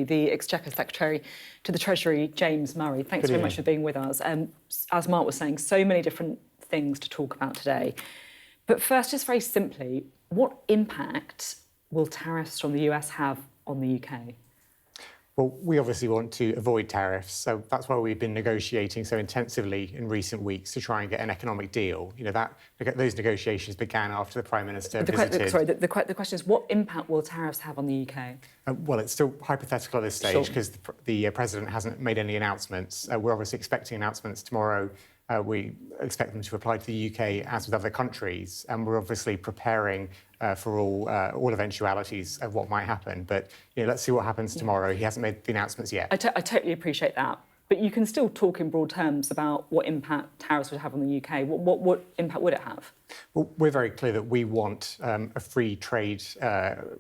the Exchequer Secretary to the Treasury, James Murray. Thanks very much for being with us. As Mark was saying, so many different things to talk about today. But first, just very simply, what impact will tariffs from the US have on the UK? Well, we obviously want to avoid tariffs, so that's why we've been negotiating so intensively in recent weeks to try and get an economic deal. You know, those negotiations began after the Prime Minister visited... Sorry, the question is, what impact will tariffs have on the UK? Well, it's still hypothetical at this stage because the President hasn't made any announcements. We're obviously expecting announcements tomorrow. We expect them to apply to the UK as with other countries, and we're obviously preparing for all eventualities of what might happen. But you know, let's see what happens tomorrow. He hasn't made the announcements yet. I totally appreciate that. But you can still talk in broad terms about what impact tariffs would have on the UK. What impact would it have? Well, we're very clear that we want a free trade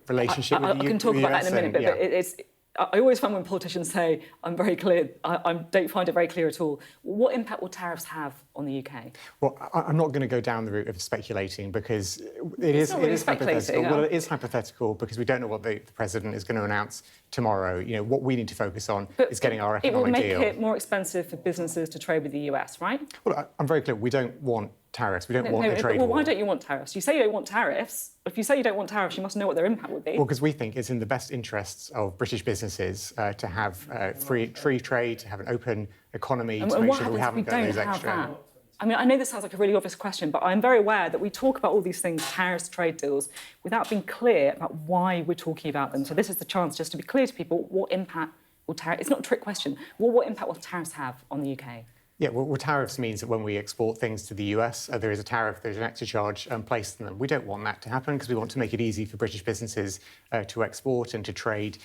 relationship with the US. I can talk about that in a minute, but I always find when politicians say, I'm very clear, I don't find it very clear at all. What impact will tariffs have on the UK? Well, I'm not going to go down the route of speculating because it is hypothetical. Well, it is hypothetical because we don't know what the President is going to announce tomorrow. You know, what we need to focus on is getting our economic deal. It will make it more expensive for businesses to trade with the US, right? Well, I'm very clear. We don't want tariffs. We don't want a trade war. Well, why don't you want tariffs? You say you don't want tariffs. If you say you don't want tariffs, you must know what their impact would be. Well, because we think it's in the best interests of British businesses to have free trade, to have an open economy, to make sure that we haven't got those extra... I mean, I know this sounds like a really obvious question, but I'm very aware that we talk about all these things, tariffs, trade deals, without being clear about why we're talking about them. So this is the chance just to be clear to people, what impact will tariffs... It's not a trick question. What impact will tariffs have on the UK? Yeah, well, tariffs means that when we export things to the US, there is a tariff, there's an extra charge placed on them. We don't want that to happen because we want to make it easy for British businesses to export and to trade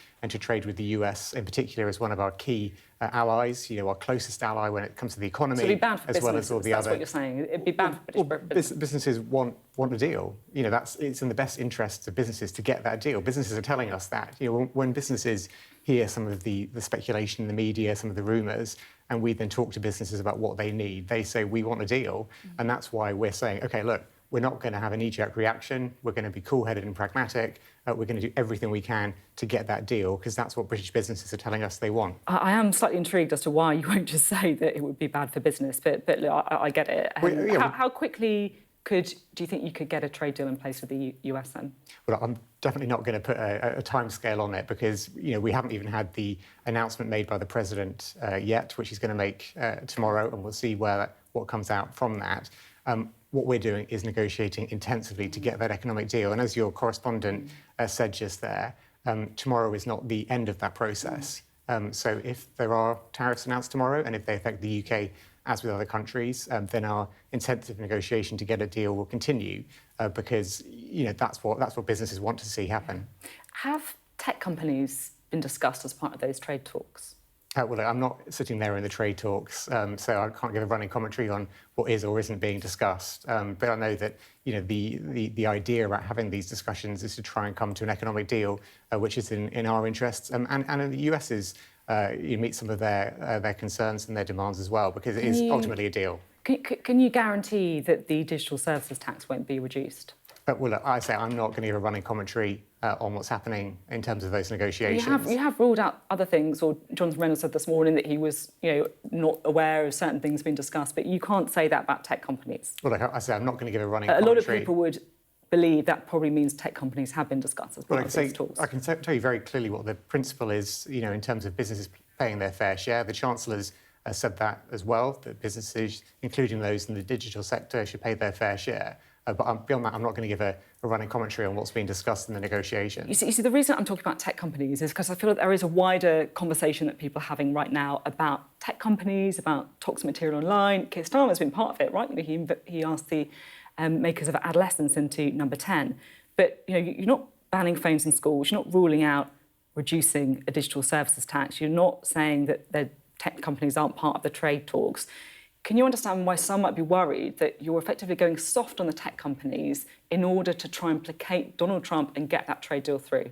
with the US in particular as one of our key allies, you know, our closest ally when it comes to the economy, so it'd be bad for as well as all the that's other... That's what you're saying. It'd be bad for British businesses want a deal. You know, it's in the best interests of businesses to get that deal. Businesses are telling us that. You know, when businesses hear some of the speculation in the media, some of the rumours, and we then talk to businesses about what they need, they say, we want a deal. And that's why we're saying, OK, look, we're not going to have a knee-jerk reaction. We're going to be cool-headed and pragmatic. We're going to do everything we can to get that deal, because that's what British businesses are telling us they want. I am slightly intrigued as to why you won't just say that it would be bad for business, but look, I get it. How quickly do you think you could get a trade deal in place with the US then? Well, I'm definitely not going to put a time scale on it because, you know, we haven't even had the announcement made by the President yet, which he's going to make tomorrow, and we'll see what comes out from that. What we're doing is negotiating intensively to get that economic deal. And as your correspondent said just there, tomorrow is not the end of that process. So if there are tariffs announced tomorrow and if they affect the UK as with other countries, then our intensive negotiation to get a deal will continue because, you know, that's what businesses want to see happen. Have tech companies been discussed as part of those trade talks? Well, I'm not sitting there in the trade talks, so I can't give a running commentary on what is or isn't being discussed. But I know that, you know, the idea about having these discussions is to try and come to an economic deal, which is in our interests, and in the US's. You meet some of their concerns and their demands as well, because it is ultimately a deal. Can you guarantee that the digital services tax won't be reduced? Well, look, I say I'm not going to give a running commentary on what's happening in terms of those negotiations. You have ruled out other things, or Jonathan Reynolds said this morning that he was, you know, not aware of certain things being discussed, but you can't say that about tech companies. Well, look, I say I'm not going to give a running commentary. A lot of people would believe that probably means tech companies have been discussed as part of these talks. I can tell you very clearly what the principle is, you know, in terms of businesses paying their fair share. The Chancellor's said that as well, that businesses, including those in the digital sector, should pay their fair share. But beyond that, I'm not going to give a running commentary on what's being discussed in the negotiations. You see, the reason I'm talking about tech companies is because I feel that there is a wider conversation that people are having right now about tech companies, about toxic material online. Keir Starmer's been part of it, right? He asked the makers of adolescence into number 10. But, you know, you're not banning phones in schools. You're not ruling out reducing a digital services tax. You're not saying that the tech companies aren't part of the trade talks. Can you understand why some might be worried that you're effectively going soft on the tech companies in order to try and placate Donald Trump and get that trade deal through?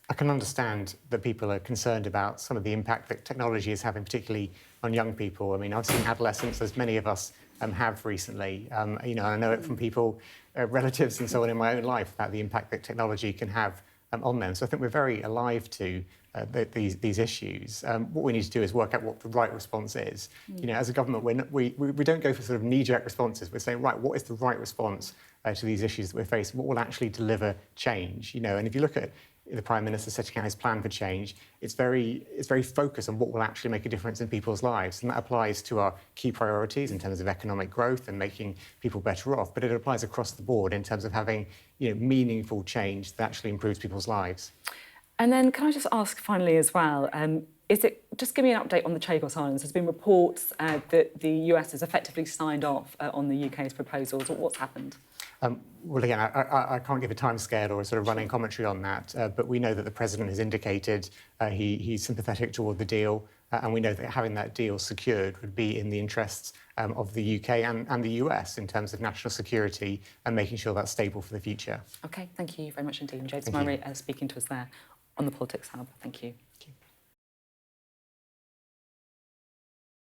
I can understand that people are concerned about some of the impact that technology is having, particularly on young people. I mean, I've seen adolescents, as many of us have recently. You know, I know it from people, relatives and so on in my own life, about the impact that technology can have on them. So I think we're very alive to these issues. What we need to do is work out what the right response is. You know, as a government, we don't go for sort of knee-jerk responses. We're saying, right, what is the right response to these issues that we're facing? What will actually deliver change? You know, and if you look at the Prime Minister setting out his plan for change, it's very focused on what will actually make a difference in people's lives. And that applies to our key priorities in terms of economic growth and making people better off. But it applies across the board in terms of having, you know, meaningful change that actually improves people's lives. And then can I just ask finally as well, just give me an update on the Chagos Islands. There's been reports that the US has effectively signed off on the UK's proposals. What's happened? Well, again, I can't give a timescale or a sort of running commentary on that, but we know that the President has indicated he's sympathetic toward the deal, and we know that having that deal secured would be in the interests of the UK and the US in terms of national security and making sure that's stable for the future. OK, thank you very much indeed. Jade Smyrie speaking to us there on the Politics Hub. Thank you.